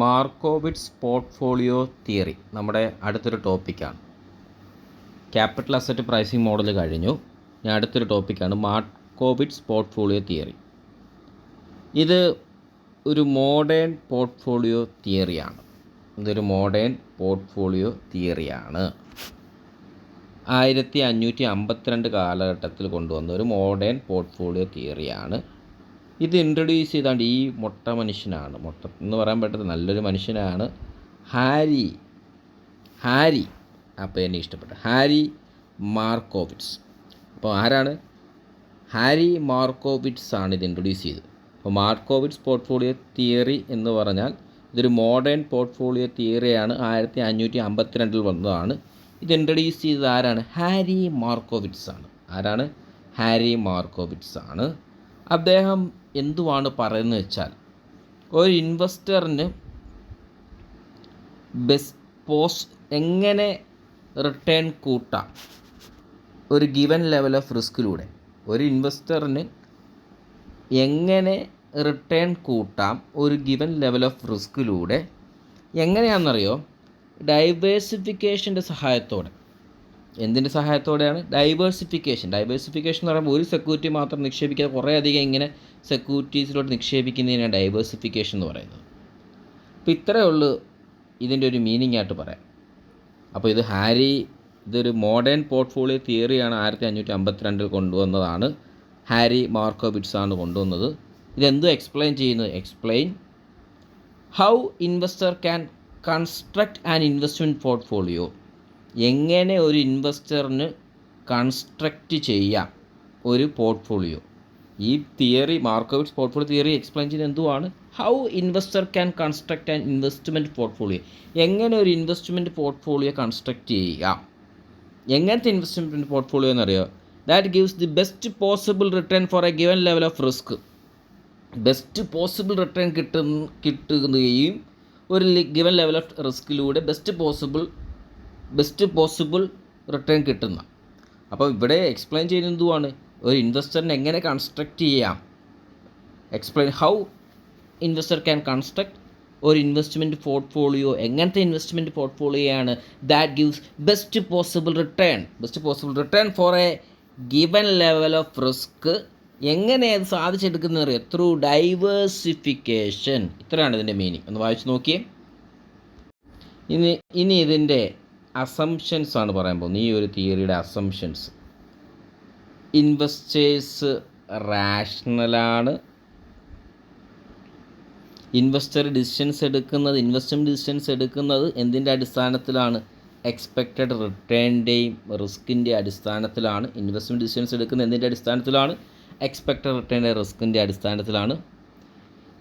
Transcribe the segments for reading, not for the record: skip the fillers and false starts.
മാർക്കോവിറ്റ്സ് portfolio theory നമ്മുടെ അടുത്തൊരു ടോപ്പിക്കാണ്. ക്യാപിറ്റൽ അസറ്റ് പ്രൈസിംഗ് മോഡൽ കഴിഞ്ഞു. ഞാൻ അടുത്തൊരു ടോപ്പിക്കാണ് മാർക്കോവിറ്റ്സ് പോർട്ട്ഫോളിയോ തിയറി. ഇത് ഒരു മോഡേൺ പോർട്ട്ഫോളിയോ തിയറിയാണ്. 1552 കാലഘട്ടത്തിൽ കൊണ്ടുവന്ന ഒരു മോഡേൺ പോർട്ട്ഫോളിയോ തിയറിയാണ്. ഇത് ഇൻട്രൊഡ്യൂസ് ചെയ്താണ്ട് ഈ മൊട്ട മനുഷ്യനാണ്, മൊട്ട എന്ന് പറയാൻ പറ്റുന്നത് നല്ലൊരു മനുഷ്യനാണ്, ഹാരി ആ പേരിനെ ഇഷ്ടപ്പെട്ട ഹാരി മാർക്കോവിറ്റ്സ്. അപ്പോൾ ആരാണ്? ഹാരി മാർക്കോവിറ്റ്സ് ആണ് ഇത് ഇൻട്രൊഡ്യൂസ് ചെയ്തത്. അപ്പോൾ മാർക്കോവിറ്റ്സ് പോർട്ട്ഫോളിയോ തിയറി എന്ന് പറഞ്ഞാൽ ഇതൊരു മോഡേൺ പോർട്ട്ഫോളിയോ തിയറിയാണ്. 1552 വന്നതാണ്. ഇത് ഇൻട്രൊഡ്യൂസ് ചെയ്തത് ആരാണ്? ഹാരി മാർക്കോവിറ്റ്സ് ആണ്. ആരാണ്? ഹാരി മാർക്കോവിറ്റ്സ് ആണ്. അദ്ദേഹം എന്തുവാണ് പറയുന്നത് വെച്ചാൽ, ഒരു ഇൻവെസ്റ്ററിന് എങ്ങനെ റിട്ടേൺ കൂട്ടാം ഒരു ഗിവൻ ലെവൽ ഓഫ് റിസ്കിലൂടെ. ഒരു ഇൻവെസ്റ്ററിന് എങ്ങനെ റിട്ടേൺ കൂട്ടാം ഒരു ഗിവൻ ലെവൽ ഓഫ് റിസ്കിലൂടെ. എങ്ങനെയാണെന്നറിയോ? ഡൈവേഴ്സിഫിക്കേഷൻ്റെ സഹായത്തോടെ. എന്തിൻ്റെ സഹായത്തോടെയാണ്? ഡൈവേഴ്സിഫിക്കേഷൻ എന്ന് പറയുമ്പോൾ ഒരു സെക്യൂരിറ്റി മാത്രം നിക്ഷേപിക്കാതെ കുറേ അധികം ഇങ്ങനെ സെക്യൂരിറ്റീസിലോട്ട് നിക്ഷേപിക്കുന്നതിനാണ് ഡൈവേഴ്സിഫിക്കേഷൻ എന്ന് പറയുന്നത്. അപ്പോൾ ഇത്രയേ ഉള്ളൂ ഇതിൻ്റെ ഒരു മീനിങ് ആയിട്ട് പറയാം. അപ്പോൾ ഇതൊരു മോഡേൺ പോർട്ട്ഫോളിയോ തിയറിയാണ്. 1552 കൊണ്ടുവന്നതാണ്. ഹാരി മാർക്കോവിറ്റ്സ് ആണ് കൊണ്ടുവന്നത്. ഇതെന്തും എക്സ്പ്ലെയിൻ ചെയ്യുന്നത്, explain how investor can construct an investment portfolio. എങ്ങനെ ഒരു ഇൻവെസ്റ്ററിന് കൺസ്ട്രക്റ്റ് ചെയ്യാം ഒരു പോർട്ട്ഫോളിയോ. ഈ theory, Markowitz portfolio theory explain ചെയ്യുന്നത് എന്തുവാണ്? How investor can construct an investment portfolio. എങ്ങനെ ഒരു ഇൻവെസ്റ്റ്മെൻറ്റ് പോർട്ട്ഫോളിയോ കൺസ്ട്രക്റ്റ് ചെയ്യുക. എങ്ങനത്തെ ഇൻവെസ്റ്റ്മെൻറ്റ് പോർട്ട്ഫോളിയോ എന്നറിയോ? That gives the best possible return for a given level of risk. Best possible return കിട്ടുകയും ഒരു given level of റിസ്കിലൂടെ ബെസ്റ്റ് പോസിബിൾ റിട്ടേൺ കിട്ടുന്ന. അപ്പോൾ ഇവിടെ എക്സ്പ്ലെയിൻ ചെയ്യുന്നത് എന്തുവാണ്? ഒരു ഇൻവെസ്റ്ററിനെ എങ്ങനെ കൺസ്ട്രക്റ്റ് ചെയ്യാം. Explain how investor can construct ഒരു ഇൻവെസ്റ്റ്മെൻറ്റ് പോർട്ട്ഫോളിയോ. എങ്ങനത്തെ ഇൻവെസ്റ്റ്മെൻറ്റ് പോർട്ട്ഫോളിയോയാണ്? That gives best possible return for a given level of risk. എങ്ങനെ അത് സാധിച്ചെടുക്കുന്നത് അറിയാം? Through diversification. ഇത്രയാണ് ഇതിൻ്റെ മീനിങ്. ഒന്ന് വായിച്ച് നോക്കിയേ. ഇനി ഇതിൻ്റെ അസംഷൻസ് ആണ് പറയാൻ പോകുന്നത്. ഈ ഒരു തിയറിയുടെ അസംഷൻസ്. ഇൻവെസ്റ്റേഴ്സ് റാഷണലാണ്. ഇൻവെസ്റ്റ്മെൻറ്റ് ഡിസിഷൻസ് എടുക്കുന്നത് എന്തിൻ്റെ അടിസ്ഥാനത്തിലാണ്? എക്സ്പെക്റ്റഡ് റിട്ടേണിൻ്റെയും റിസ്കിൻ്റെ അടിസ്ഥാനത്തിലാണ്. ഇൻവെസ്റ്റ്മെൻറ്റ് ഡിസിഷൻസ് എടുക്കുന്നത് എന്തിൻ്റെ അടിസ്ഥാനത്തിലാണ്? എക്സ്പെക്റ്റഡ് റിട്ടേണിൻ്റെ റിസ്കിൻ്റെ അടിസ്ഥാനത്തിലാണ്.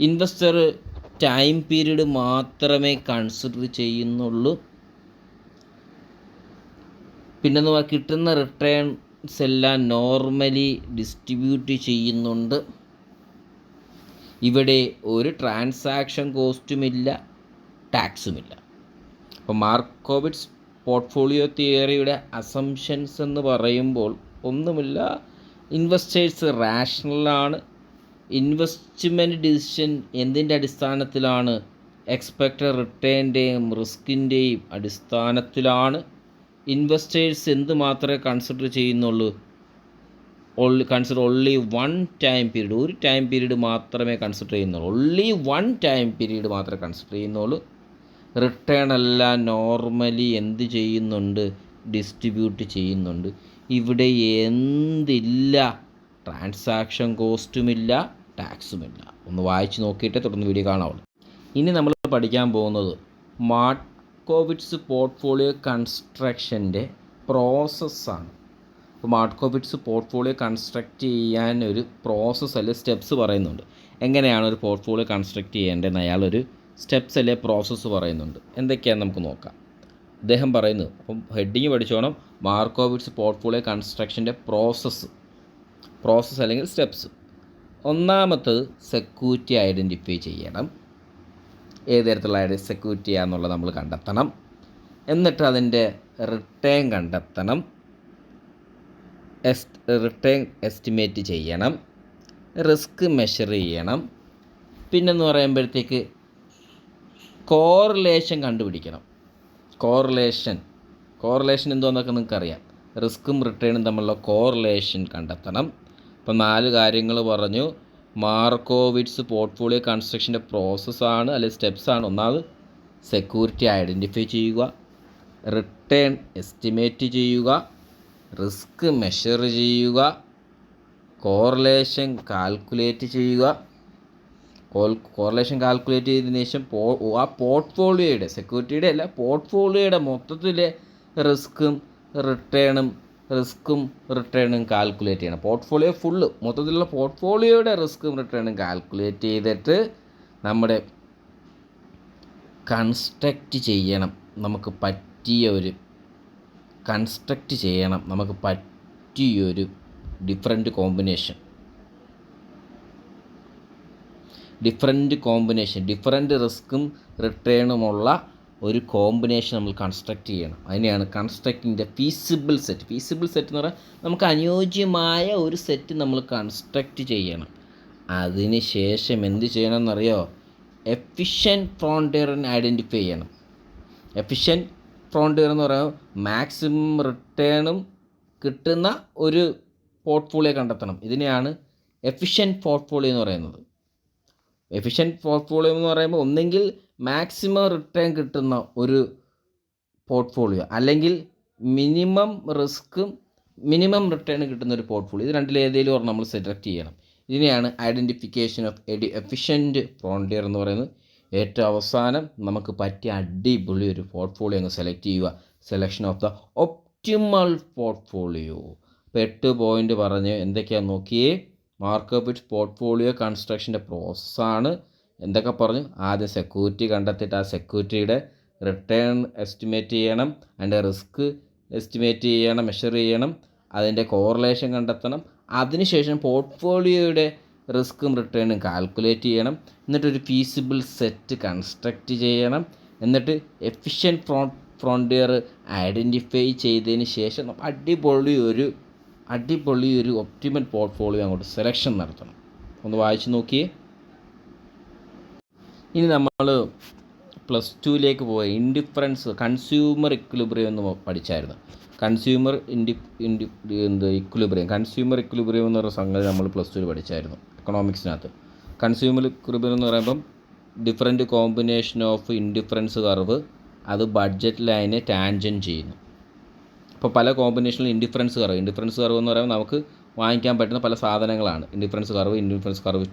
ഇൻവെസ്റ്റർ ടൈം പീരീഡ് മാത്രമേ കൺസിഡർ ചെയ്യുന്നുള്ളൂ. പിന്നെ കിട്ടുന്ന റിട്ടേൺസ് എല്ലാം നോർമലി ഡിസ്ട്രിബ്യൂട്ട് ചെയ്യുന്നുണ്ട്. ഇവിടെ ഒരു ട്രാൻസാക്ഷൻ കോസ്റ്റുമില്ല, ടാക്സുമില്ല. അപ്പോൾ മാർക്കോവിറ്റ്സ് പോർട്ട്ഫോളിയോ തിയറിയുടെ അസംഷൻസ് എന്ന് പറയുമ്പോൾ ഒന്നുമില്ല. ഇൻവെസ്റ്റേഴ്സ് റാഷണലാണ്. ഇൻവെസ്റ്റ്മെൻറ്റ് ഡിസിഷൻ എന്തിൻ്റെ അടിസ്ഥാനത്തിലാണ്? എക്സ്പെക്റ്റഡ് റിട്ടേണിൻ്റെയും റിസ്കിൻ്റെയും അടിസ്ഥാനത്തിലാണ്. ഇൻവെസ്റ്റേഴ്സ് എന്ത് മാത്രമേ കൺസിഡർ ചെയ്യുന്നുള്ളൂ? Consider only one time period. ഒരു ടൈം പീരീഡ് മാത്രമേ കൺസിഡർ ചെയ്യുന്നുള്ളൂ. റിട്ടേൺ എല്ലാം നോർമലി എന്ത് ചെയ്യുന്നുണ്ട്? ഡിസ്ട്രിബ്യൂട്ട് ചെയ്യുന്നുണ്ട്. ഇവിടെ എന്തില്ല? ട്രാൻസാക്ഷൻ കോസ്റ്റുമില്ല, ടാക്സുമില്ല. ഒന്ന് വായിച്ച് നോക്കിയിട്ട് തുടർന്ന് വീഡിയോ കാണാവുള്ളൂ. ഇനി നമ്മൾ പഠിക്കാൻ പോകുന്നത് മാർക്കോവിറ്റ്സ് പോർട്ട്ഫോളിയോ കൺസ്ട്രക്ഷൻ്റെ പ്രോസസ്സാണ്. അപ്പോൾ മാർക്കോവിറ്റ്സ് പോർട്ട്ഫോളിയോ കൺസ്ട്രക്റ്റ് ചെയ്യാൻ ഒരു പ്രോസസ്സ് അല്ലെ സ്റ്റെപ്സ് പറയുന്നുണ്ട്. എങ്ങനെയാണ് ഒരു പോർട്ട്ഫോളിയോ കൺസ്ട്രക്റ്റ് ചെയ്യേണ്ടതെന്ന് അയാളൊരു സ്റ്റെപ്സ് അല്ലെ പ്രോസസ്സ് പറയുന്നുണ്ട്. എന്തൊക്കെയാണെന്ന് നമുക്ക് നോക്കാം. അദ്ദേഹം പറയുന്നത്, അപ്പം ഹെഡിങ് പഠിച്ചോണം, മാർക്കോവിറ്റ്സ് പോർട്ട്ഫോളിയോ കൺസ്ട്രക്ഷൻ്റെ പ്രോസസ്സ് അല്ലെങ്കിൽ സ്റ്റെപ്സ്. ഒന്നാമത്തത് സെക്യൂരിറ്റി ഐഡൻറ്റിഫൈ ചെയ്യണം. ഏത് തരത്തിലുള്ള സെക്യൂരിറ്റി ആണെന്നുള്ളത് നമ്മൾ കണ്ടെത്തണം. എന്നിട്ട് അതിൻ്റെ റിട്ടേൺ കണ്ടെത്തണം. റിട്ടേൺ എസ്റ്റിമേറ്റ് ചെയ്യണം. റിസ്ക് മെഷർ ചെയ്യണം. പിന്നെന്ന് പറയുമ്പോഴത്തേക്ക് കോറിലേഷൻ കണ്ടുപിടിക്കണം. കോറിലേഷൻ എന്തോന്നൊക്കെ നിങ്ങൾക്കറിയാം. റിസ്ക്കും റിട്ടേണും തമ്മിലുള്ള കോറിലേഷൻ കണ്ടെത്തണം. അപ്പം 4 കാര്യങ്ങൾ പറഞ്ഞു. മാർക്കോവിറ്റ്സ് പോർട്ട്ഫോളിയോ കൺസ്ട്രക്ഷൻ്റെ പ്രോസസ്സാണ് അല്ലെങ്കിൽ സ്റ്റെപ്സാണ്. ഒന്നാമത് സെക്യൂരിറ്റി ഐഡൻറ്റിഫൈ ചെയ്യുക, റിട്ടേൺ എസ്റ്റിമേറ്റ് ചെയ്യുക, റിസ്ക് മെഷർ ചെയ്യുക, കോറിലേഷൻ കാൽക്കുലേറ്റ് ചെയ്യുക. കോറിലേഷൻ കാൽക്കുലേറ്റ് ചെയ്തതിനു ശേഷം ആ പോർട്ട്ഫോളിയോയുടെ, സെക്യൂരിറ്റിയുടെ അല്ല, പോർട്ട്ഫോളിയോയുടെ മൊത്തത്തിലെ റിസ്ക്കും റിട്ടേണും കാൽക്കുലേറ്റ് ചെയ്യണം. പോർട്ട്ഫോളിയോ ഫുള്ള് മൊത്തത്തിലുള്ള പോർട്ട്ഫോളിയോയുടെ റിസ്ക്കും റിട്ടേണും കാൽക്കുലേറ്റ് ചെയ്തിട്ട് നമ്മുടെ കൺസ്ട്രക്റ്റ് ചെയ്യണം. നമുക്ക് പറ്റിയൊരു ഡിഫറൻറ്റ് കോമ്പിനേഷൻ ഡിഫറൻറ്റ് റിസ്ക്കും റിട്ടേണുമുള്ള ഒരു കോമ്പിനേഷൻ നമ്മൾ കൺസ്ട്രക്റ്റ് ചെയ്യണം. അതിനെയാണ് കൺസ്ട്രക്റ്റിംഗ് ദ ഫീസിബിൾ സെറ്റ് എന്ന് പറഞ്ഞാൽ നമുക്ക് അനുയോജ്യമായ ഒരു സെറ്റ് നമ്മൾ കൺസ്ട്രക്റ്റ് ചെയ്യണം. അതിന് ശേഷം എന്ത് ചെയ്യണം എന്നറിയോ? എഫിഷ്യൻറ്റ് ഫ്രോണ്ടിയറിനെ ഐഡൻറ്റിഫൈ ചെയ്യണം. എഫിഷ്യൻറ്റ് ഫ്രോണ്ടിയർ എന്ന് പറയുമ്പോൾ മാക്സിമം റിട്ടേണും കിട്ടുന്ന ഒരു പോർട്ട്ഫോളിയോ കണ്ടെത്തണം. ഇതിനെയാണ് എഫിഷ്യൻറ്റ് പോർട്ട്ഫോളിയോ എന്ന് പറയുന്നത്. എഫിഷ്യൻറ്റ് പോർട്ട്ഫോളിയോ എന്ന് പറയുമ്പോൾ ഒന്നെങ്കിൽ മാക്സിമം റിട്ടേൺ കിട്ടുന്ന ഒരു പോർട്ട്ഫോളിയോ, അല്ലെങ്കിൽ മിനിമം റിസ്ക്കും മിനിമം റിട്ടേൺ കിട്ടുന്ന ഒരു പോർട്ട്ഫോളിയോ. ഇത് രണ്ടിലേതെങ്കിലും ഒരെണ്ണം നമ്മൾ സെലക്ട് ചെയ്യണം. ഇതിനെയാണ് ഐഡൻറ്റിഫിക്കേഷൻ ഓഫ് എഫിഷ്യൻറ്റ് ഫ്രോണ്ടിയർ എന്ന് പറയുന്നത്. ഏറ്റവും അവസാനം നമുക്ക് പറ്റിയ അടിപൊളി ഒരു പോർട്ട്ഫോളിയോ അങ്ങ് സെലക്ട് ചെയ്യുക. Selection of the optimal portfolio. അപ്പോൾ 8 പോയിൻ്റ് പറഞ്ഞ് എന്തൊക്കെയാണെന്ന് നോക്കിയേ. മാർക്കോവിറ്റ്സ് പോർട്ട്ഫോളിയോ കൺസ്ട്രക്ഷൻ്റെ പ്രോസസ്സാണ്. എന്തൊക്കെ പറഞ്ഞു? ആദ്യം സെക്യൂരിറ്റി കണ്ടെത്തിയിട്ട് ആ സെക്യൂരിറ്റിയുടെ റിട്ടേൺ എസ്റ്റിമേറ്റ് ചെയ്യണം, അതിൻ്റെ റിസ്ക് എസ്റ്റിമേറ്റ് ചെയ്യണം, മെഷർ ചെയ്യണം, അതിൻ്റെ കോറിലേഷൻ കണ്ടെത്തണം. അതിനുശേഷം പോർട്ട്ഫോളിയോയുടെ റിസ്ക്കും റിട്ടേണും കാൽക്കുലേറ്റ് ചെയ്യണം. എന്നിട്ടൊരു ഫീസിബിൾ സെറ്റ് കൺസ്ട്രക്റ്റ് ചെയ്യണം. എന്നിട്ട് എഫിഷ്യൻറ്റ് ഫ്രോണ്ടിയർ ഐഡൻറ്റിഫൈ ചെയ്തതിന് ശേഷം അടിപൊളി ഒരു ഒപ്റ്റിമൽ പോർട്ട്ഫോളിയോ അങ്ങോട്ട് സെലക്ഷൻ നടത്തണം. ഒന്ന് വായിച്ച് നോക്കിയേ. ഇനി നമ്മൾ +2 പോയി കൺസ്യൂമർ ഇക്വിലിബ്രിയം എന്ന് പഠിച്ചായിരുന്നു. കൺസ്യൂമർ ഇക്വിലിബ്രിയം എന്ന് പറയുന്ന സംഗതി നമ്മൾ +2 പഠിച്ചായിരുന്നു എക്കണോമിക്സിനകത്ത്. കൺസ്യൂമർ ഇക്വിലിബ്രിയം എന്ന് പറയുമ്പം different combination of indifference curve, അത് ബഡ്ജറ്റ് ലൈനെ ടാൻജൻറ്റ് ചെയ്യുന്നു. അപ്പോൾ പല കോമ്പിനേഷനിൽ ഇൻഡിഫറൻസ് കർവ് എന്ന് പറയുമ്പോൾ നമുക്ക് വാങ്ങിക്കാൻ പറ്റുന്ന പല സാധനങ്ങളാണ്. Indifference curve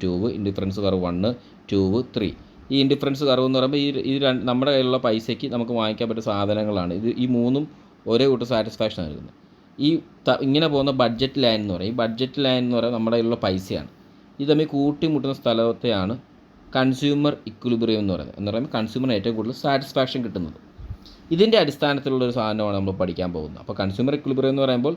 2, indifference curve 1, 2, 3. ഈ ഇൻഡിഫറൻസ് കർവ് എന്ന് പറയുമ്പോൾ ഈ നമ്മുടെ കയ്യിലുള്ള പൈസയ്ക്ക് നമുക്ക് വാങ്ങിക്കാൻ പറ്റുന്ന സാധനങ്ങളാണ്. ഈ മൂന്നും ഒരേ കൂട്ട് സാറ്റിസ്ഫാക്ഷൻ നൽകുന്നത്. ഇങ്ങനെ പോകുന്ന ബഡ്ജറ്റ് ലൈൻ എന്ന് പറയും. ഈ ബഡ്ജറ്റ് ലൈൻ എന്ന് പറയുന്നത് നമ്മുടെ കയ്യിലുള്ള പൈസയാണ്. ഇത് തമ്മിൽ കൂട്ടിമുട്ടുന്ന സ്ഥലത്തെയാണ് കൺസ്യൂമർ ഇക്വിലിബ്രിയം എന്ന് പറയുമ്പോൾ കൺസ്യൂമറിന് ഏറ്റവും കൂടുതൽ സാറ്റിസ്ഫാക്ഷൻ കിട്ടുന്നത്. ഇതിൻ്റെ അടിസ്ഥാനത്തിലുള്ളൊരു സാധനമാണ് നമ്മൾ പഠിക്കാൻ പോകുന്നത്. അപ്പോൾ കൺസ്യൂമർ ഇക്വിലിബ്രിയം എന്ന് പറയുമ്പോൾ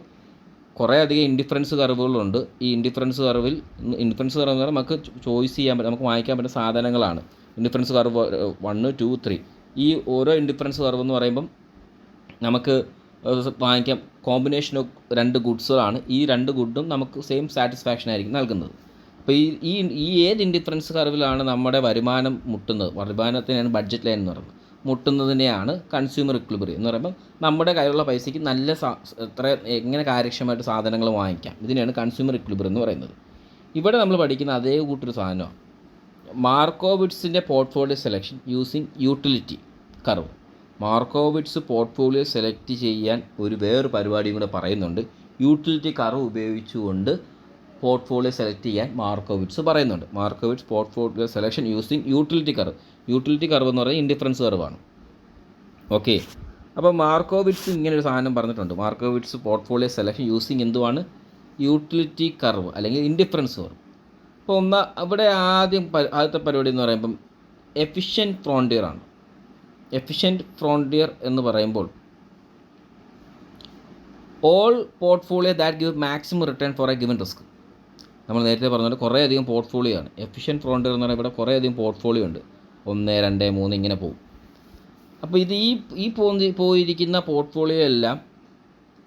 കുറേ അധികം ഇൻഡിഫറൻസ് കർവുകളുണ്ട്. ഈ ഇൻഡിഫറൻസ് കർവ് എന്ന് പറഞ്ഞാൽ നമുക്ക് ചോയ്സ് ചെയ്യാൻ പറ്റും, നമുക്ക് വാങ്ങിക്കാൻ പറ്റുന്ന സാധനങ്ങളാണ്. Indifference curve 1, 2, 3. ഈ ഓരോ ഇൻഡിഫറൻസ് കർവ് എന്ന് പറയുമ്പം നമുക്ക് വാങ്ങിക്കാം കോമ്പിനേഷൻ ഓഫ് 2 ഗുഡ്സുകളാണ്. ഈ 2 ഗുഡും നമുക്ക് സെയിം സാറ്റിസ്ഫാക്ഷൻ ആയിരിക്കും നൽകുന്നത്. അപ്പോൾ ഈ ഏത് ഇൻഡിഫറൻസ് കർവിലാണ് നമ്മുടെ വരുമാനം മുട്ടുന്നത്, വരുമാനത്തിനാണ് ബഡ്ജറ്റ് ലൈൻ എന്ന് പറയുന്നത്, മുട്ടുന്നതിനെയാണ് കൺസ്യൂമർ ഇക്വിലിബ്രിയം എന്ന് പറയുമ്പോൾ നമ്മുടെ കയ്യിലുള്ള പൈസയ്ക്ക് നല്ല എങ്ങനെ കാര്യക്ഷമമായിട്ട് സാധനങ്ങൾ വാങ്ങിക്കാം. ഇതിനെയാണ് കൺസ്യൂമർ ഇക്വിലിബ്രിയം എന്ന് പറയുന്നത്. ഇവിടെ നമ്മൾ പഠിക്കുന്ന അതേ കൂട്ടൊരു സാധനമാണ് മാർക്കോവിറ്റ്സിൻ്റെ portfolio selection using utility curve. Markowitz portfolio select ചെയ്യാൻ വേറൊരു പരിപാടിയും കൂടെ പറയുന്നുണ്ട്. യൂട്ടിലിറ്റി കർവ് ഉപയോഗിച്ചുകൊണ്ട് പോർട്ട്ഫോളിയോ സെലക്ട് ചെയ്യാൻ മാർക്കോവിറ്റ്സ് പറയുന്നുണ്ട്. Markowitz portfolio selection using utility curve എന്ന് പറയുന്നത് ഇൻഡിഫറൻസ് കർവാണ്. ഓക്കെ, അപ്പോൾ മാർക്കോവിറ്റ്സ് ഇങ്ങനൊരു സാധനം പറഞ്ഞിട്ടുണ്ട്. മാർക്കോവിറ്റ്സ് പോർട്ട്ഫോളിയോ സെലക്ഷൻ യൂസിങ് എന്തുവാണ്? യൂട്ടിലിറ്റി കർവ് അല്ലെങ്കിൽ ഇൻഡിഫറൻസ് കർവ്. അപ്പോൾ അവിടെ ആദ്യത്തെ പരിപാടി എന്ന് പറയുമ്പം എഫിഷ്യൻറ്റ് ഫ്രോണ്ടിയർ ആണ്. എഫിഷ്യൻറ്റ് ഫ്രോണ്ടിയർ എന്ന് പറയുമ്പോൾ all portfolio that give maximum return for a given risk. നമ്മൾ നേരത്തെ പറഞ്ഞത് കുറേ അധികം പോർട്ട്ഫോളിയോ ആണ്. എഫിഷ്യൻറ്റ് ഫ്രോണ്ടിയർ എന്ന് പറയുമ്പോൾ ഇവിടെ കുറേ അധികം പോർട്ട്ഫോളിയോ ഉണ്ട്. 1, 2, 3 ഇങ്ങനെ പോകും. അപ്പോൾ ഇത് പോയിരിക്കുന്ന പോർട്ട്ഫോളിയോ എല്ലാം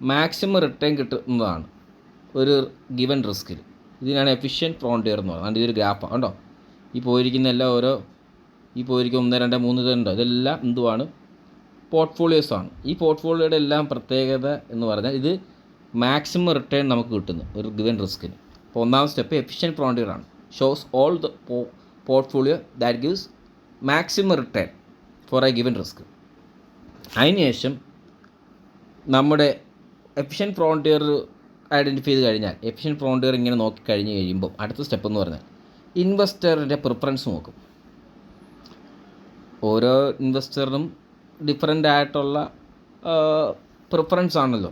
മാക്സിമം റിട്ടേൺ കിട്ടുന്നതാണ് ഒരു ഗിവൻ റിസ്കിൽ. ഇതിനാണ് എഫിഷ്യൻറ്റ് ഫ്രോണ്ടിയർ എന്ന് പറയുന്നത്. ഇതൊരു ഗ്രാഫാണ് കണ്ടോ. ഈ പോയിരിക്കുന്ന എല്ലാം ഓരോ ഈ പോയിരിക്കും 1, 2, 3 ഇതുണ്ട്, ഇതെല്ലാം എന്തുവാണ്? പോർട്ട്ഫോളിയോസാണ്. ഈ പോർട്ട്ഫോളിയോയുടെ എല്ലാം പ്രത്യേകത എന്ന് പറഞ്ഞാൽ ഇത് മാക്സിമം റിട്ടേൺ നമുക്ക് കിട്ടുന്നു ഒരു ഗിവൻ റിസ്കിന്. അപ്പോൾ ഒന്നാം സ്റ്റെപ്പ് എഫിഷ്യൻറ്റ് ഫ്രോണ്ടിയർ ആണ്. Shows all the portfolio that gives maximum return for a given risk. അതിനുശേഷം നമ്മുടെ എഫിഷ്യൻറ്റ് ഫ്രോണ്ടിയർ ഐഡൻറ്റിഫൈ ചെയ്ത് കഴിഞ്ഞാൽ, എഫിഷ്യൻറ്റ് ഫ്രോണ്ടിയർ ഇങ്ങനെ നോക്കി കഴിഞ്ഞ് കഴിയുമ്പോൾ അടുത്ത സ്റ്റെപ്പ് എന്ന് പറഞ്ഞാൽ ഇൻവെസ്റ്ററിൻ്റെ പ്രിഫറൻസ് നോക്കും. ഓരോ ഇൻവെസ്റ്ററിനും ഡിഫറൻ്റ് ആയിട്ടുള്ള പ്രിഫറൻസ് ആണല്ലോ.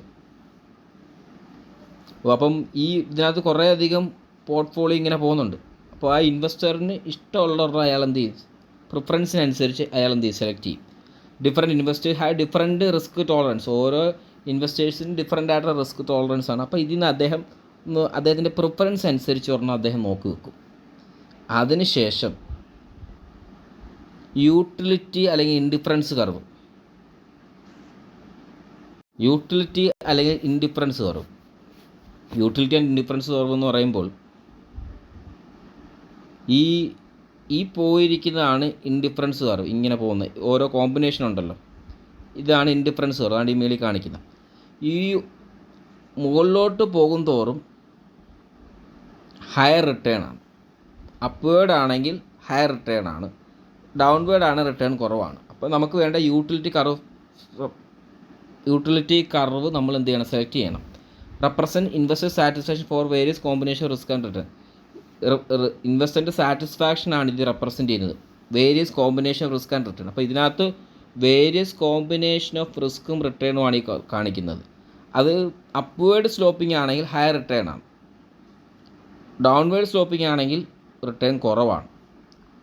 അപ്പം ഇതിനകത്ത് കുറേയധികം പോർട്ട്ഫോളിയോ ഇങ്ങനെ പോകുന്നുണ്ട്. അപ്പോൾ ആ ഇൻവെസ്റ്ററിന് ഇഷ്ടമുള്ളവരുടെ അയാൾ എന്ത് ചെയ്യും? പ്രിഫറൻസിനനുസരിച്ച് അയാൾ എന്ത് ചെയ്യും? സെലക്ട് ചെയ്യും. Different investors have different risk tolerance. ഓരോ ഇൻവെസ്റ്റേഴ്സിന് ഡിഫറെൻ്റ് ആയിട്ടുള്ള റിസ്ക് ടോളറൻസ് ആണ്. അപ്പോൾ ഇതിൽ നിന്ന് അദ്ദേഹത്തിൻ്റെ പ്രിഫറൻസ് അനുസരിച്ച് പറഞ്ഞാൽ അദ്ദേഹം നോക്കി വെക്കും. അതിനുശേഷം യൂട്ടിലിറ്റി അല്ലെങ്കിൽ ഇൻഡിഫറൻസ് കർവ്. യൂട്ടിലിറ്റി അല്ലെങ്കിൽ indifference curve. Utility and indifference curve എന്ന് പറയുമ്പോൾ ഈ പോയിരിക്കുന്നതാണ് ഇൻഡിഫറൻസ് കർവ്. ഇങ്ങനെ പോകുന്ന ഓരോ കോമ്പിനേഷൻ ഉണ്ടല്ലോ, ഇതാണ് ഇൻഡിഫറൻസ് കർവ്. അതാണ് ഈ മേളിൽ കാണിക്കുന്നത്. ഈ മുകളിലോട്ട് പോകും തോറും ഹയർ റിട്ടേൺ ആണ്. അപ്വേഡ് ആണെങ്കിൽ ഹയർ റിട്ടേൺ ആണ്, ഡൗൺവേഡ് ആണ് റിട്ടേൺ കുറവാണ്. അപ്പോൾ നമുക്ക് വേണ്ട യൂട്ടിലിറ്റി കർവ് നമ്മൾ എന്ത് ചെയ്യണം? സെലക്ട് ചെയ്യണം. Represent investor satisfaction for various combination risk and return. ഇൻവെസ്റ്ററിൻ്റെ സാറ്റിസ്ഫാക്ഷനാണ് ഇത് റെപ്രസെൻറ്റ് ചെയ്യുന്നത്, various combination risk and return. അപ്പോൾ ഇതിനകത്ത് വേരിയസ് കോമ്പിനേഷൻ ഓഫ് റിസ്ക്കും റിട്ടേണുമാണ് ഈ കാണിക്കുന്നത്. അത് അപ്വേഡ് സ്ലോപ്പിംഗ് ആണെങ്കിൽ ഹയർ റിട്ടേൺ ആണ്, ഡൗൺവേഡ് സ്ലോപ്പിംഗ് ആണെങ്കിൽ റിട്ടേൺ കുറവാണ്.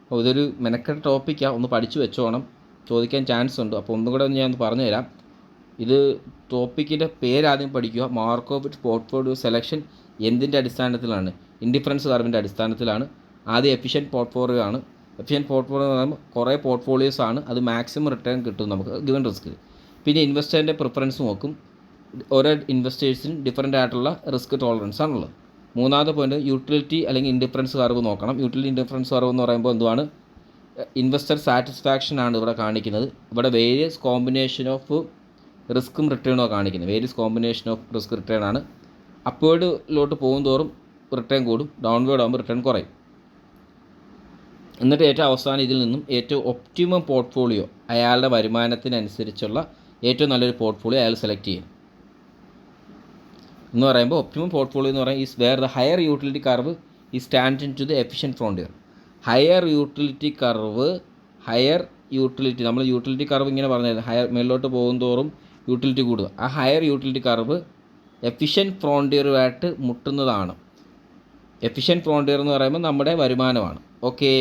അപ്പോൾ ഇതൊരു മെനക്കെട്ട ടോപ്പിക്കാണ്, ഒന്ന് പഠിച്ചു വെച്ചോണം, ചോദിക്കാൻ ചാൻസ് ഉണ്ട്. അപ്പോൾ ഒന്നും കൂടെ ഞാൻ പറഞ്ഞു തരാം. ഇത് ടോപ്പിക്കിൻ്റെ പേരാദ്യം പഠിക്കുക. മാർക്ക് ഓഫ് പോർട്ട്ഫോളിയോ സെലക്ഷൻ എന്തിൻ്റെ അടിസ്ഥാനത്തിലാണ്? ഇൻഡിഫറൻസ് കർവിൻ്റെ അടിസ്ഥാനത്തിലാണ്. ആദ്യം എഫിഷ്യൻറ്റ് പോർട്ട്ഫോളിയോ ആണ്. എഫിഷ്യൻറ്റ് പോർട്ട്ഫോളിയോ എന്ന് പറയുമ്പോൾ കുറേ പോർട്ട്ഫോളിയോസ് ആണ്, അത് മാക്സിമം റിട്ടേൺ കിട്ടും നമുക്ക് ഗിവൻ റിസ്കിൽ. പിന്നെ ഇൻവെസ്റ്ററിൻ്റെ പ്രിഫറൻസ് നോക്കും. ഓരോ ഇൻവെസ്റ്റേഴ്സിനും ഡിഫറൻ്റ് ആയിട്ടുള്ള റിസ്ക് ടോളറൻസ് ആണുള്ളത്. മൂന്നാമത്തെ പോയിൻറ്റ് യൂട്ടിലിറ്റി അല്ലെങ്കിൽ ഇൻഡിഫറൻസ് കർവ് നോക്കണം. യൂട്ടിലിറ്റി ഇൻഡിഫറൻസ് കർവ് എന്ന് പറയുമ്പോൾ എന്തുവാണ്? ഇൻവെസ്റ്റർ സാറ്റിസ്ഫാക്ഷൻ ആണ് ഇവിടെ കാണിക്കുന്നത്. ഇവിടെ വേരിയസ് കോമ്പിനേഷൻ ഓഫ് റിസ്ക്കും റിട്ടേണോ കാണിക്കുന്നത്. Various combination of risk return ആണ്. അപ്വേഡിലോട്ട് പോകും തോറും റിട്ടേൺ കൂടും, ഡൗൺവേഡ് ആകുമ്പോൾ റിട്ടേൺ കുറയും. എന്നിട്ട് ഏറ്റവും അവസാനം ഇതിൽ നിന്നും ഏറ്റവും ഒപ്റ്റിമം പോർട്ട്ഫോളിയോ, അയാളുടെ വരുമാനത്തിനനുസരിച്ചുള്ള ഏറ്റവും നല്ലൊരു പോർട്ട്ഫോളിയോ അയാൾ സെലക്ട് ചെയ്യും. എന്ന് പറയുമ്പോൾ ഒപ്റ്റിമം പോർട്ട്ഫോളിയോ എന്ന് പറയുമ്പോൾ is where the higher utility curve ഈ stand into the efficient frontier. Higher utility curve, higher utility, നമ്മൾ യൂട്ടിലിറ്റി കർവ് ഇങ്ങനെ പറഞ്ഞായിരുന്നു, ഹയർ മേളിലോട്ട് പോകും തോറും യൂട്ടിലിറ്റി കൂടുക. ആ ഹയർ യൂട്ടിലിറ്റി കർവ് എഫിഷ്യൻറ്റ് ഫ്രോണ്ടിയറുമായിട്ട് മുട്ടുന്നതാണ്. എഫിഷ്യൻറ്റ് ഫ്രോണ്ടിയർ എന്ന് പറയുമ്പോൾ നമ്മുടെ വരുമാനമാണ്. ഓക്കേ.